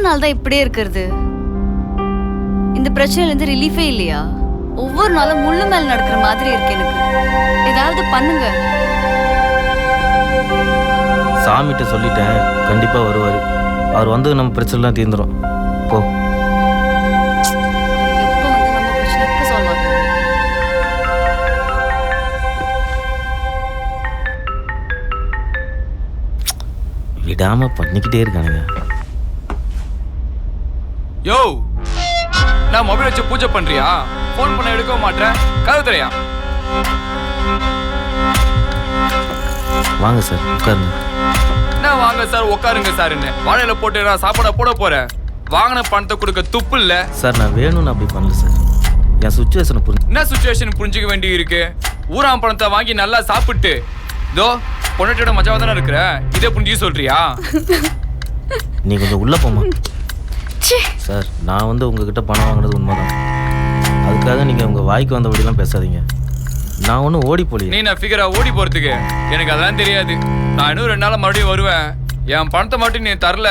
நாள் தான் இப்படியே இருக்கிறது? இந்த பிரச்சனையில இருந்து ரிலீஃபே இல்லையா? ஒவ்வொரு நாளும் முள்ளு மேல நடக்கிற மாதிரி இருக்கு எனக்கு. ஏதாவது பண்ணுங்க. சாமிகிட்ட சொல்லிட்டேன், கண்டிப்பா வருவாரு. அவர் வந்து நம்ம பிரச்சனைலாம் தீர்ந்துடும். போ. எப்போ வந்து நம்ம பிரச்சனை எப்போ சால்வ் ஆகும்? விடாம பண்ணிக்கிட்டே இருக்கானுங்க. யோ, நான் மொபைல் வச்சு பூஜை பண்றியா? ஃபோன் பண்ண எடுக்க மாட்டேன். கதவு திறயா. வாங்க சார், உட்காருங்க. என்ன வாங்க சார், உட்காருங்க சார்ன்னு வாழையில போட்டு நான் சாப்பாட போட போறேன். வாங்கின பணத்தை கொடுக்க துப்பு இல்ல சார். நான் வேணும்னு அப்படி பண்ணல சார். என் சுச்சுவேஷனை புரிஞ்சு. என்ன சுச்சுவேஷன் புரிஞ்சுக்க வேண்டி இருக்கு? ஊராம் பணத்தை வாங்கி நல்லா சாப்பிட்டு இதோ பொண்ணோட மஜாவா தானே இருக்கிற. இதை புரிஞ்சு சொல்றியா? நீ கொஞ்சம் உள்ள போமா. சார், நான் வந்து உங்ககிட்ட பணம் வாங்கினது உண்மைதான். அதுக்காக நீங்க உங்க வாய்க்கு வந்தபடிலாம் பேசாதீங்க. நான் ஒன்றும் ஓடி போலியே. நீ நான் ஃபிகரா ஓடி போறதுக்கு எனக்கு அதெல்லாம் தெரியாது. நான் இன்னும் 2 நாள் மறுபடியும் வருவேன். என் பணத்தை மட்டும் நீ தரல,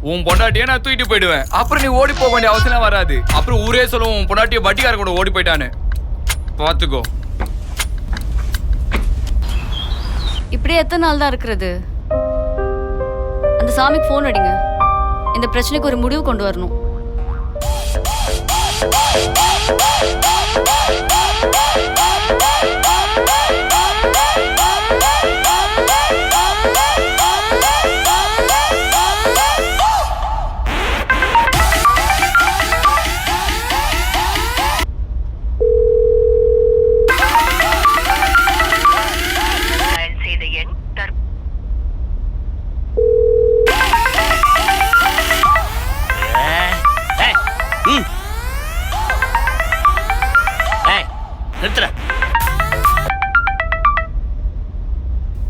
உன் பொண்டாட்டியே நான் தூக்கிட்டு போயிடுவேன். அப்புறம் நீ ஓடி போக வேண்டிய அவசியம் வராது. அப்புறம் ஊரே சொல்லுவோம் உன் பொண்டாட்டிய வட்டிக்கார கூட ஓடி போயிட்டான்னு. பார்த்துக்கோ. இப்படியே எத்தனை நாள் தான் இருக்கிறது? அந்த சாமிக்கு ஃபோன் அடிங்க. இந்த பிரச்சனைக்கு ஒரு முடிவு கொண்டு வரணும்.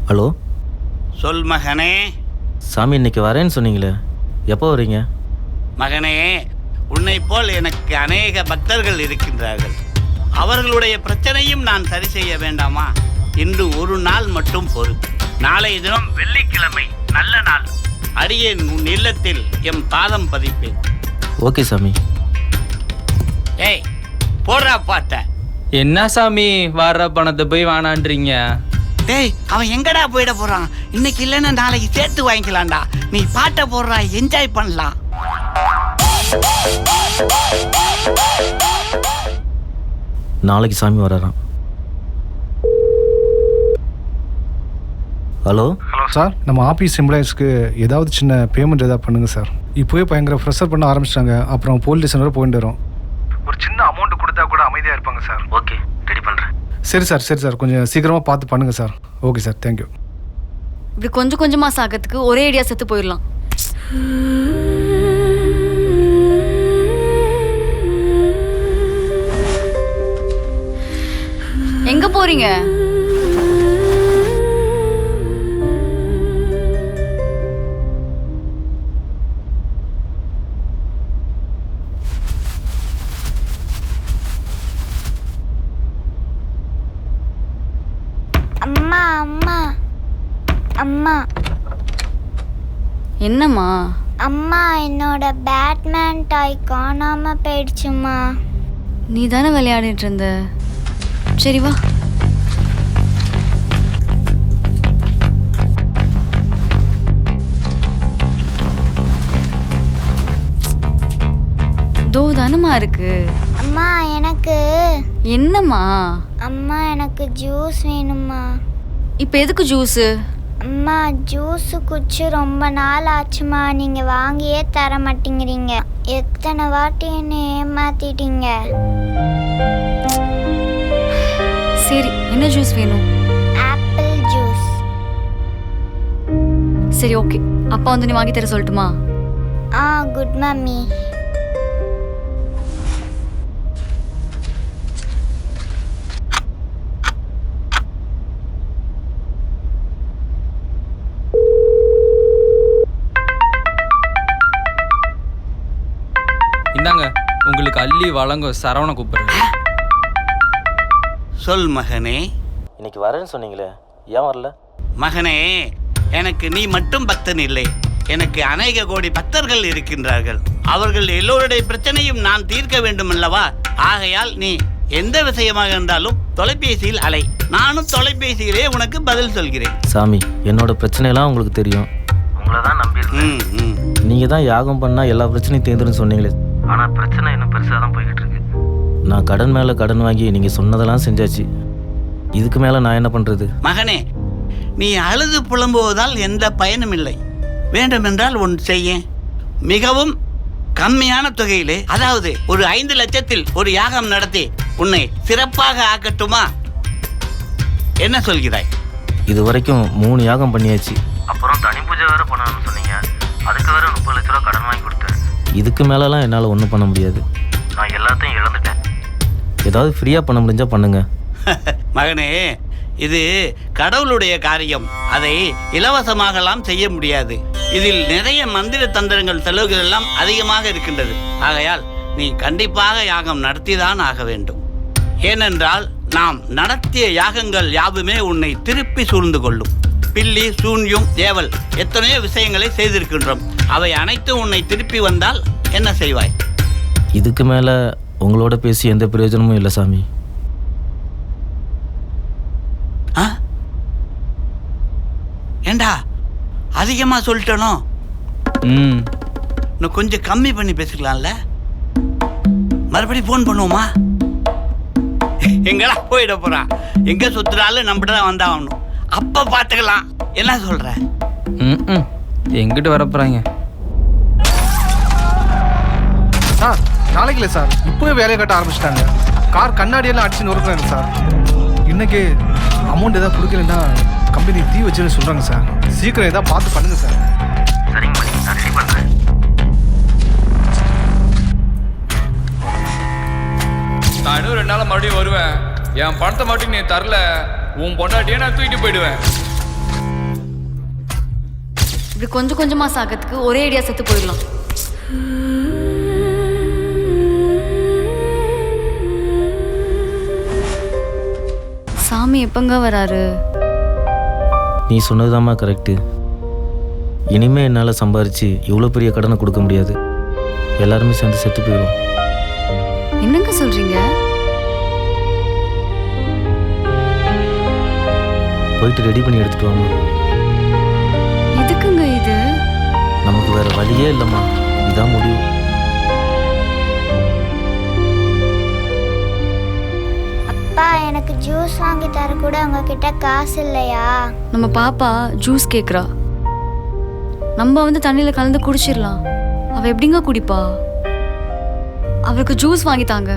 ஹலோ, சொல் மகனே. சாமி இன்னைக்கு வரேன்னு சொன்னீங்களே, எப்போ வரீங்க? மகனே, உன்னை போல் எனக்கு அநேக பக்தர்கள் இருக்கின்றார்கள். அவர்களுடைய பிரச்சனையும் நான் சரி செய்ய வேண்டாமா? இன்று ஒரு நாள் மட்டும் பொறு. நாளைய தினம் வெள்ளிக்கிழமை, நல்ல நாள். அடியேன் உன் இல்லத்தில் எம் பாதம் பதிப்பேன். ஓகே சாமி. ஏய், போடுறா பாட்ட. என்ன சாமி வர்ற பணத்தை போய் வானான்றீங்க? டேய், அவன் எங்கடா போயிட போறான்? இன்னைக்கு இல்லைன்னா நாளைக்கு சேர்த்து வாங்கிக்கலாம்டா. நீ பாட்டை போடுறா, என்ஜாய் பண்ணலாம். நாளைக்கு சாமி வராராம். ஹலோ ஹலோ சார், நம்ம ஆஃபீஸ் எம்ப்ளாயிஸ்க்கு ஏதாவது சின்ன பேமெண்ட் ஏதாவது பண்ணுங்கள் சார். இப்போவே பயங்கர ப்ரெஷர் பண்ண ஆரம்பிச்சிட்டாங்க. அப்புறம் போலீஸ் ஸ்டேஷன் வரை போயிட்டு வரோம். ஒரு சின்ன அமௌண்ட் கொடுத்தா கூட அமைதியாக இருப்பாங்க சார். ஓகே, ரெடி பண்ணுறேன். சரி சார், கொஞ்சம் சீக்கிரமாக பார்த்து பண்ணுங்கள் சார். Okay sir, thank you. இப்படி கொஞ்சம் கொஞ்சமா சாகிறதுக்கு ஒரே ஐடியா செத்து போயிடலாம். எங்க போறீங்க? அம்மா அம்மா அம்மா. என்னம்மா? அம்மா, என்னோட பேட்மேன் டாய் காணாம போயிடுச்சுமா. நீ தானே விளையாடிட்டு இருந்த. சரி வா. தோ தானம்மா இருக்கு. அம்மா எனக்கு. என்னம்மா? அம்மா, எனக்கு ஜூஸ் வேணுமா. இப்ப எதுக்கு ஜூஸ்? அம்மா, ஜூஸ் குடிச்சு ரொம்ப நாள் ஆச்சுமா. நீங்க வாங்கியே தர மாட்டேங்கிறீங்க. எத்தனை வாட்டி என்ன ஏமாத்திட்டீங்க. சரி, என்ன ஜூஸ் வேணும்? Apple juice. சரி, ஓகே. அப்பா வந்து நீ வாங்கி தர சொல்லட்டுமா? Good mummy. இந்தாங்க, உங்களுக்கு அள்ளி வழங்கும் சரவண கூப்பிடுறேன். சொல் மகனே. இன்னைக்கு வரேன்னு சொன்னீங்களே, ஏன் வரல? மகனே, எனக்கு நீ மட்டும் பக்தன் இல்லை. எனக்கு அநேக கோடி பக்தர்கள் இருக்கின்றார்கள். அவர்கள் எல்லோருடைய பிரச்சனையும் நான் தீர்க்க வேண்டும் அல்லவா? ஆகையால் நீ எந்த விஷயமாக இருந்தாலும் தொலைபேசியில் அலை. நானும் தொலைபேசியிலே உனக்கு பதில் சொல்கிறேன். சாமி, என்னோட பிரச்சனையெல்லாம் உங்களுக்கு தெரியும். உங்களை தான் நம்பியிருக்கேன். நீங்கள் தான் யாகம் பண்ணால் எல்லா பிரச்சனையும் தீர்ந்துன்னு சொன்னீங்களே. ஆனால் பிரச்சனை இன்னும் பெருசாக தான் போய்கிட்டு இருக்கு. நான் கடன் மேலே கடன் வாங்கி நீங்கள் சொன்னதெல்லாம் செஞ்சாச்சு. இதுக்கு மேலே நான் என்ன பண்ணுறது? மகனே, நீ அழுது புலம்புவதால் எந்த பயனும் இல்லை. வேண்டுமென்றால் ஒன்று செய்ய. மிகவும் கம்மியான தொகையிலே, அதாவது ஒரு 5 லட்சத்தில் ஒரு யாகம் நடத்தி உன்னை சிறப்பாக ஆக்கட்டுமா? என்ன சொல்கிறாய்? இது வரைக்கும் 3 யாகம் பண்ணியாச்சு. அப்புறம் தனி பூஜை வேறு பண்ணணும்னு சொன்னீங்க. அதுக்கு வேறு 30 லட்ச ரூபா கடன் வாங்கி கொடுத்தேன். இதுக்கு மேலெலாம் என்னால் ஒன்றும் பண்ண முடியாது. நான் எல்லாத்தையும் இழந்துட்டேன். ஏதாவது ஃப்ரீயாக பண்ண முடிஞ்சால் பண்ணுங்க. மகனே, இது கடவுளுடைய காரியம். அதை இலவசமாகலாம் செய்ய முடியாது. இதில் நிறைய மந்திர தந்திரங்கள் செலவுகள் எல்லாம் அதிகமாக இருக்கின்றது. ஆகையால் நீ கண்டிப்பாக யாகம் நடத்திதான் ஆக வேண்டும். ஏனென்றால் நாம் நடத்திய யாகங்கள் யாவுமே உன்னை திருப்பி சூழ்ந்து கொள்ளும். பில்லி, சூன்யம், ஏவல் எத்தனையோ விஷயங்களை செய்திருக்கின்றோம். அவை அனைத்தும் உன்னை திருப்பி வந்தால் என்ன செய்வாய்? இதுக்கு மேலே உங்களோட பேசி எந்த பிரயோஜனமும் இல்லை சாமி. ஏண்டா அதிகமாக சொல்லிட்டனோ? இன்னும் கொஞ்சம் கம்மி பண்ணி பேசிக்கலாம்ல? மறுபடியும் ஃபோன் பண்ணுவோமா? எங்கடா போயிட போறான்? எங்க சுத்துறாலும் நம்மகிட்ட தான் வந்தாகணும். அப்ப பார்த்துக்கலாம். என்ன சொல்ற? எங்கிட்ட வர போறாங்க சார்? நாளைக்கு இல்லை சார், இப்போவே வேலையை கட்ட ஆரம்பிச்சிட்டாங்க. கார் கண்ணாடியெல்லாம் அடிச்சு நொறுக்குறாங்க சார். இன்னைக்கு அமௌண்ட் ஏதாவது கொடுக்கலன்னா கம்பெனி தீ வச்சுன்னு சொல்கிறாங்க சார். சீக்கிரம் ஏதாவது பார்த்து பண்ணுங்க சார். சரிங்க மணி, நான் ரெடி பண்ணுறேன். நான் இன்னும் 2 நாள் மறுபடியும் வருவேன். என் பணத்தை மட்டும் நீ தரல, உன் பொண்டாட்டியே நான் தூக்கிட்டு போயிடுவேன். இப்படி கொஞ்சம் கொஞ்சமா சாகிறதுக்கு ஒரே ஐடியா செத்து போயிடலாம். சாமி எப்பங்க வராரு? நீ சொன்னதுதாம்மா கரெக்டு. இனிமேல் என்னால் சம்பாரித்து இவ்வளோ பெரிய கடனை கொடுக்க முடியாது. எல்லாருமே சேர்ந்து செத்து போயிடும். என்னங்க சொல்றீங்க? போயிட்டு ரெடி பண்ணி எடுத்துட்டு வாங்க. எதுக்குங்க இது? நமக்கு வேற வழியே இல்லைம்மா, இதான் முடிவு. அப்பா, எனக்கு ஜூஸ் வாங்கி தர கூட உங்ககிட்ட காசு இல்லையா? நம்ம பாப்பா ஜூஸ் கேக்குறா. நம்ம வந்து தண்ணியில கலந்து குடிச்சிடலாம். அவ எப்படிங்க குடிப்பா? அவருக்கு ஜூஸ் வாங்கி தாங்க,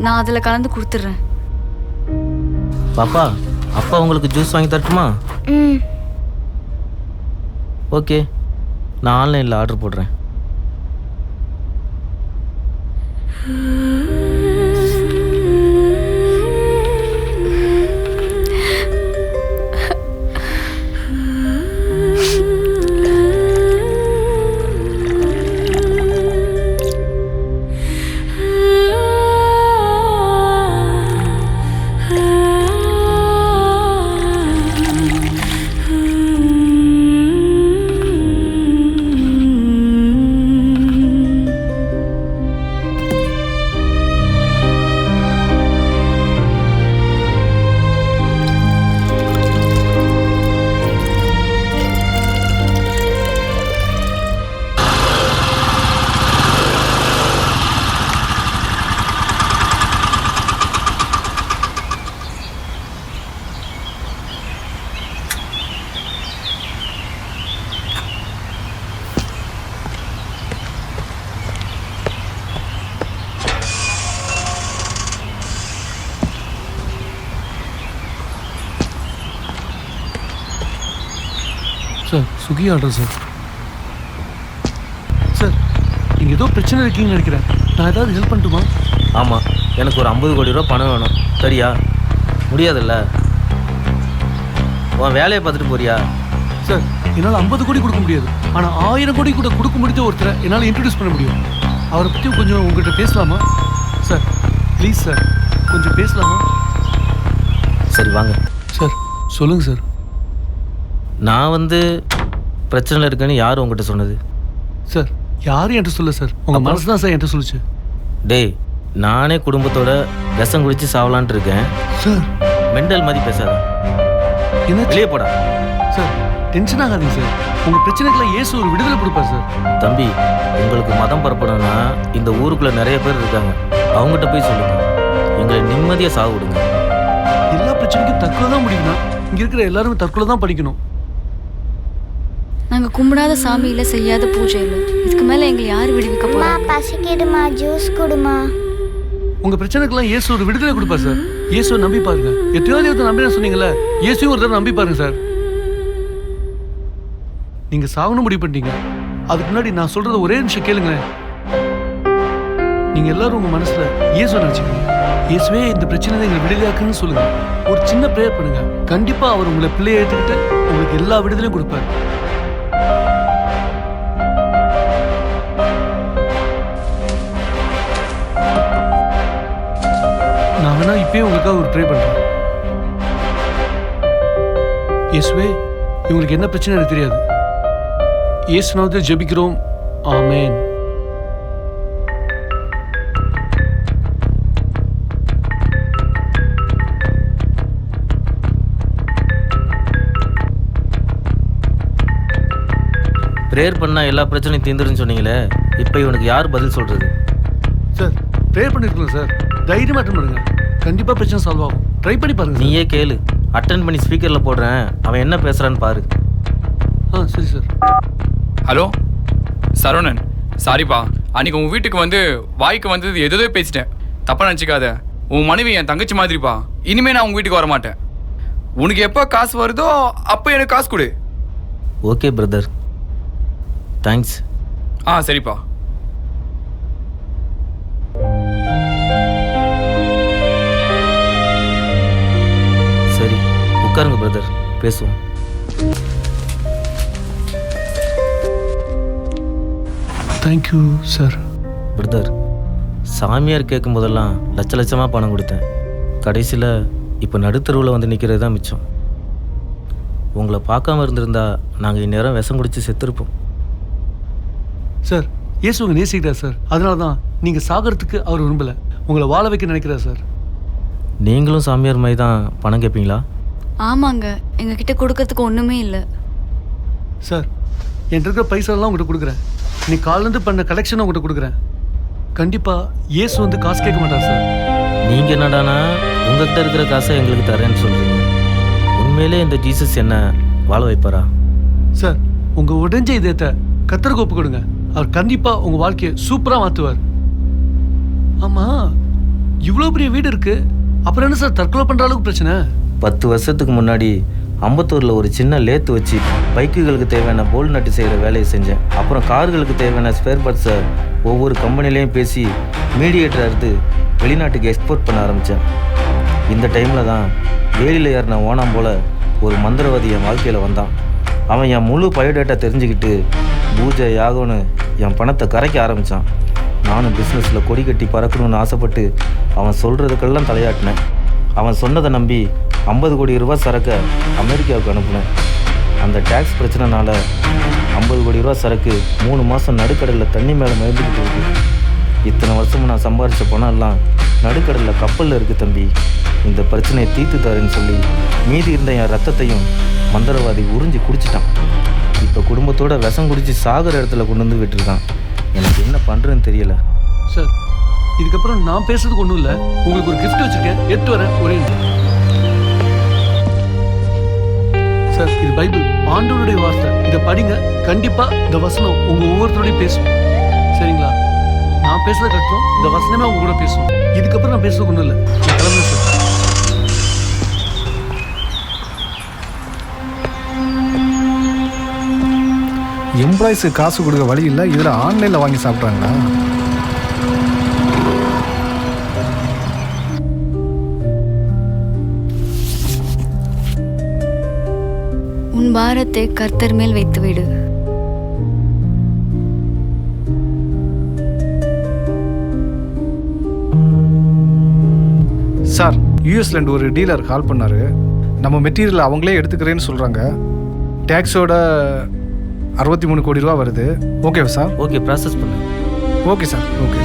நான் அதில் கலந்து கொடுத்துட்றேன். பாப்பா, அப்பா உங்களுக்கு ஜூஸ் வாங்கி தரட்டுமா? ஓகே, நான் ஆன்லைனில் ஆர்டர் போடுறேன். சார், சுகி ஆர்டர் சார். சார், நீங்கள் ஏதோ பிரச்சனை இருக்கீங்கன்னு நினைக்கிறேன். நான் ஏதாவது ஹெல்ப் பண்ணட்டுமா? ஆமாம், எனக்கு ஒரு 50 கோடி ரூபா பணம் வேணும். சரியா? முடியாதுல்ல? உன் வேலையை பார்த்துட்டு போறியா? சார், என்னால் 50 கோடி கொடுக்க முடியாது. ஆனால் 1000 கோடி கூட கொடுக்க முடிஞ்ச ஒருத்தரை என்னால் இன்ட்ரடியூஸ் பண்ண முடியும். அவரை பற்றி கொஞ்சம் உங்கள்கிட்ட பேசலாமா? சார், ப்ளீஸ் சார், கொஞ்சம் பேசலாமா? சரி வாங்க. சார், சொல்லுங்கள் சார். நான் பிரச்சனையில் இருக்கேன்னு யார் உங்ககிட்ட சொன்னது? சார் யாரும் என்கிட்ட சொல்ல சார், உங்கள் மனசு தான் சார் என்கிட்ட சொல்லுச்சு. டேய், நானே குடும்பத்தோட விஷம் குடிச்சு சாவலான்ட்டு இருக்கேன். சார் மெண்டல் மாதிரி பேசாத, என்ன வெளியே போடா. சார் டென்ஷன் ஆகாதீங்க சார், உங்கள் பிரச்சனைக்கெல்லாம் இயேசு ஒரு விடுதலை கொடுப்பார் சார். தம்பி, உங்களுக்கு மதம் பரப்பணும்னா இந்த ஊருக்குள்ள நிறைய பேர் இருக்காங்க, அவங்ககிட்ட போய் சொல்லுங்க. எங்களை நிம்மதியாக சாவு விடுங்க. எல்லா பிரச்சனைக்கும் தற்கொலை தான் முடியும்னா இங்கே இருக்கிற எல்லாரும் தற்கொலை தான் படிக்கணும். நாங்கள் கும்பிடாத சாமி இல்லை, செய்யாத பூஜை இல்லை. இதுக்கு மேலே எங்களை யார் விடுவிக்க அம்மா போகிறாங்க? பசிக்குதுமா, ஜூஸ் கொடுமா. உங்கள் பிரச்சனைக்கெல்லாம் இயேசு ஒரு விடுதலை கொடுப்பார் சார். இயேசுவை நம்பி பாருங்க. எத்தனையோ தேவத்தை நம்பி சொன்னீங்களே, இயேசுவும் ஒரு தடவை நம்பி பாருங்க சார். நீங்கள் சாகணும் முடிவு பண்ணிட்டீங்க. அதுக்கு முன்னாடி நான் சொல்றது ஒரே நிமிஷம் கேளுங்களேன். நீங்கள் எல்லாரும் உங்கள் மனசில் இயேசுவை நினச்சிக்கணும். இயேசுவே இந்த பிரச்சனை எங்களை விடுதலையாக்குன்னு சொல்லுங்க. ஒரு சின்ன ப்ரேயர் பண்ணுங்க. கண்டிப்பாக அவர் உங்களை பிள்ளையை எடுத்துக்கிட்டு உங்களுக்கு எல்லா விடுதலையும் கொடுப்பார். நான் வேணா இப்பயே உங்களுக்காக ஒரு ப்ரே பண்றேன். இயேசுவே, இவங்களுக்கு என்ன பிரச்சனை எனக்கு தெரியாது. இயேசுனாவது ஜெபிக்கிறோம், ஆமென். ப்ரேயர் பண்ணால் எல்லா பிரச்சனையும் தீர்ந்துருன்னு சொன்னீங்களே, இப்போ இவனுக்கு யார் பதில் சொல்கிறது? சார் ப்ரேயர் பண்ணிருக்கோம் சார், தைரியமாக அட்டன் பண்ணுங்க. கண்டிப்பாக பிரச்சனை சால்வ் ஆகும். ட்ரை பண்ணி பாருங்க. நீயே கேளு, அட்டன் பண்ணி ஸ்பீக்கரில் போடுறேன், அவன் என்ன பேசுகிறான்னு பாரு. சரி சார். ஹலோ சரவணன், சாரிப்பா. அன்னைக்கு உன் வீட்டுக்கு வந்து வாய்க்கு வந்தது எதோ பேசிட்டேன், தப்பா நினச்சிக்காத. உன் மனைவி என் தங்கச்சி மாதிரிப்பா. இனிமே நான் உங்க வீட்டுக்கு வர மாட்டேன். உனக்கு எப்போ காசு வருதோ அப்போ எனக்கு காசு கொடு. Okay brother, thanks. சரிப்பா. சரி, உட்காருங்க பிரதர், பேசுவோம். Thank you sir. பிரதர், சாமியார் கேட்கும் போதெல்லாம் லட்ச லட்சமாக பணம் கொடுத்தேன். கடைசியில் இப்போ நடுத்தருவில் வந்து நிற்கிறது தான் மிச்சம். உங்களை பார்க்காம இருந்திருந்தா நாங்கள் இந்நேரம் விஷம் குடித்து செத்துருப்போம். சார் இயேசு உங்களை நேசிக்கிறார் சார். அதனால தான் நீங்கள் சாகிறதுக்கு அவர் விரும்பலை, உங்களை வாழ வைக்க நினைக்கிறார் சார். நீங்களும் சாமியார் மாதிரி தான் பணம் கேட்பீங்களா? ஆமாங்க, எங்ககிட்ட கொடுக்கறதுக்கு ஒன்றுமே இல்லை. சார் என்கிட்ட இருக்கிற பைசாலாம் உங்கள்கிட்ட கொடுக்குறேன். நீ காலேருந்து பண்ண கலெக்ஷனை உங்கள்கிட்ட கொடுக்குறேன். கண்டிப்பாக இயேசு வந்து காசு கேட்க மாட்டார் சார். நீங்கள் என்னடானா உங்கள்கிட்ட இருக்கிற காசை எங்களுக்கு தரேன்னு சொல்கிறீங்க. உண்மையிலே இந்த ஜீசஸ் என்ன வாழ வைப்பாரா? சார் உங்கள் உடைஞ்ச இதயத்தை கத்தருக்கு ஒப்பு கொடுங்க. அவர் கண்டிப்பாக உங்கள் வாழ்க்கையை சூப்பராக மாற்றுவார். ஆமாம், இவ்வளோ பெரிய வீடு இருக்குது, அப்புறம் என்ன சார் தற்கொலை பண்ணுற அளவுக்கு பிரச்சனை? 10 வருஷத்துக்கு முன்னாடி அம்பத்தூரில் ஒரு சின்ன லேத்து வச்சு பைக்குகளுக்கு தேவையான போல் நட்டு செய்கிற வேலையை செஞ்சேன். அப்புறம் கார்களுக்கு தேவையான ஸ்பேர் பார்ட்ஸை ஒவ்வொரு கம்பெனிலையும் பேசி மீடியேட்டர் அறுத்து வெளிநாட்டுக்கு எக்ஸ்போர்ட் பண்ண ஆரம்பித்தேன். இந்த டைமில் தான் வேலியில் ஏறின ஓனாம் போல் ஒரு மந்திரவாதி என் வாழ்க்கையில் வந்தான். அவன் என் முழு பயோடேட்டா தெரிஞ்சுக்கிட்டு பூஜை யாகம்னு என் பணத்தை கரைக்க ஆரம்பித்தான். நானும் பிஸ்னஸில் கொடி கட்டி பறக்கணும்னு ஆசைப்பட்டு அவன் சொல்கிறதுக்கெல்லாம் தலையாட்டினேன். அவன் சொன்னதை நம்பி 50 கோடி ரூபா சரக்கை அமெரிக்காவுக்கு அனுப்புனேன். அந்த டேக்ஸ் பிரச்சனைனால 50 கோடி ரூபா சரக்கு 3 மாதம் நடுக்கடலில் தண்ணி மேலே மிதந்துக்கிட்டு இருக்கு. இத்தனை வருஷமும் நான் சம்பாரித்த பணம் எல்லாம் நடுக்கடலில் கப்பலில் இருக்குது தம்பி. இந்த பிரச்சனையை தீர்த்து தரேன்னு சொல்லி மீதி இருந்த என் ரத்தத்தையும் மந்திரவாதி உறிஞ்சி குடிச்சிட்டான். இப்போ குடும்பத்தோட விஷம் குடித்து சாகிற இடத்துல கொண்டு வந்து விட்டுருக்கான். எனக்கு என்ன பண்ணுறதுன்னு தெரியல. சார் இதுக்கப்புறம் நான் பேசுறதுக்கு ஒன்றும் இல்லை. உங்களுக்கு ஒரு கிஃப்ட் வச்சுருக்கேன், எடுத்து வரேன். ஒரே சார், இது பைபிள், ஆண்டவருடைய வார்த்தை. இதை படிங்க. கண்டிப்பாக இந்த வசனம் உங்கள் ஒவ்வொருத்தரோடையும் பேசும். சரிங்களா? நான் பேசுறத கட்டும் இந்த வசனமே அவங்க கூட பேசும். இதுக்கப்புறம் நான் பேசுறதுக்கு ஒன்றும் இல்லை. நான் கிளம்புறேன் சார். எம்ப்ளாயிஸுக்கு காசு கொடுக்க வழி இல்லை, இதில் ஆன்லைனில் வாங்கி சாப்பிட்றாங்களா? உன் பாரத்தை கர்த்தர் மேல் வைத்து விடு. சார், யூஎஸ்லேருந்து ஒரு டீலர் கால் பண்ணார். நம்ம மெட்டீரியல் அவங்களே எடுத்துக்கிறேன்னு சொல்கிறாங்க. டேக்ஸோட 63 கோடி ரூபா வருது. ஓகேவா சார்? ஓகே, ப்ராசஸ் பண்ணு. Okay sir. ஓகே.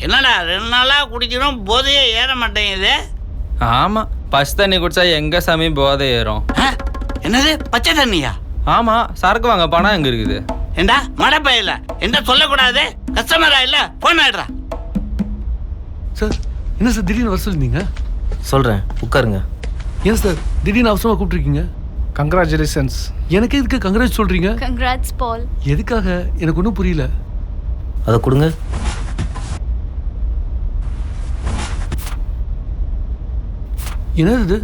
என்னடா 2 நாளா குடிக்கிறோம், போதையே ஏற மாட்டேங்குது. ஆமா, பச்சை தண்ணி குடிச்சா எங்க சாமி போதை ஏறும்? என்னது பச்சை தண்ணியா? ஆமா, சரக்கு வாங்க பணம் எங்க இருக்குது? ஏண்டா மடப்பையில என்ன சொல்லக்கூடாது, கஸ்டமரா இல்ல, போன் ஆயிடுறா. சார் என்ன சார் திடீர்னு வர சொல்லிருந்தீங்க? சொல்கிறேன், உட்காருங்க. ஏன் சார் திடீர்னு அவசரமாக கூப்பிட்டுருக்கீங்க? கங்க்ராச்சுலேஷன்ஸ். எனக்கு எதுக்கு கங்க்ராட்ஸ் சொல்கிறீங்க? கங்க்ராட்ஸ் பால். எதுக்காக எனக்கு ஒன்றும் புரியல. அதை கொடுங்க. என்னது இது?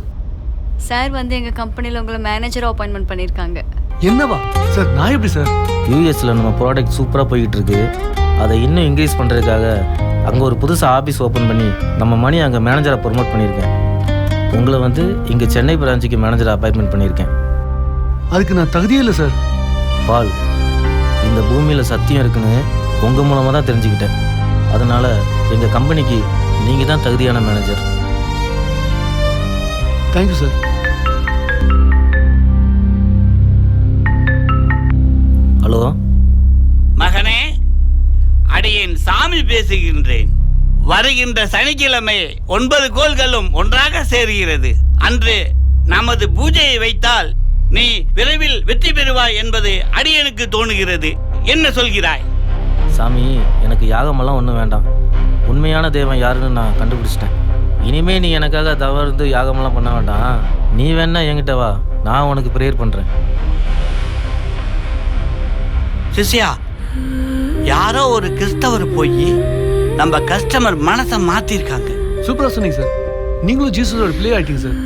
சார் வந்து எங்கள் கம்பெனியில் உங்களை மேனேஜராக அப்பாயின்மெண்ட் பண்ணியிருக்காங்க. என்னவா சார்? நான் எப்படி சார்? யூஎஸில் நம்ம ப்ராடக்ட் சூப்பராக போய்கிட்டு இருக்கு. அதை இன்னும் இன்க்ரீஸ் பண்ணுறதுக்காக அங்கே ஒரு புதுசாக ஆஃபீஸ் ஓப்பன் பண்ணி நம்ம மணி அங்கே மேனேஜராக ப்ரொமோட் பண்ணியிருக்கேன். உங்களை வந்து இங்கே சென்னை பிரான்ச்சுக்கு மேனேஜராக அப்பாயின்மெண்ட் பண்ணியிருக்கேன். அதுக்கு நான் தகுதியே இல்லை சார். பால், இந்த பூமியில் சத்தியம் இருக்குன்னு உங்கள் மூலமாக தான் தெரிஞ்சுக்கிட்டேன். அதனால் எங்கள் கம்பெனிக்கு நீங்கள் தான் தகுதியான மேனேஜர். Thank you sir. ஹலோ மகனே, அடியேன் சாமி பேசுகின்றேன். வருகின்ற சனிக்கிழமை 9 கோள்களும் ஒன்றாக சேர்கிறது. அன்று நமது பூஜையை வைத்தால் நீ விரைவில் வெற்றி பெறுவாய் என்பது அடியனுக்கு தோணுகிறது. என்ன சொல்கிறாய்? சாமி, எனக்கு யாகமெல்லாம் ஒன்றும் வேண்டாம். உண்மையான தெய்வம் யாருன்னு நான் கண்டுபிடிச்சிட்டேன். இனிமே நீ எனக்காக தவறு யாகமெல்லாம் பண்ண வேண்டாம். நீ வேணா என்கிட்ட வா, நான் உனக்கு ப்ரேயர் பண்ணுறேன். சிஷ்யா, யாரோ ஒரு கிறிஸ்தவர் போய் நம்ம கஸ்டமர் மனசை மாத்திருக்காங்க. சூப்பராக சொன்னீங்க சார். நீங்களும் ஜீசஸோட பிளே ஆயிட்டீங்க சார்.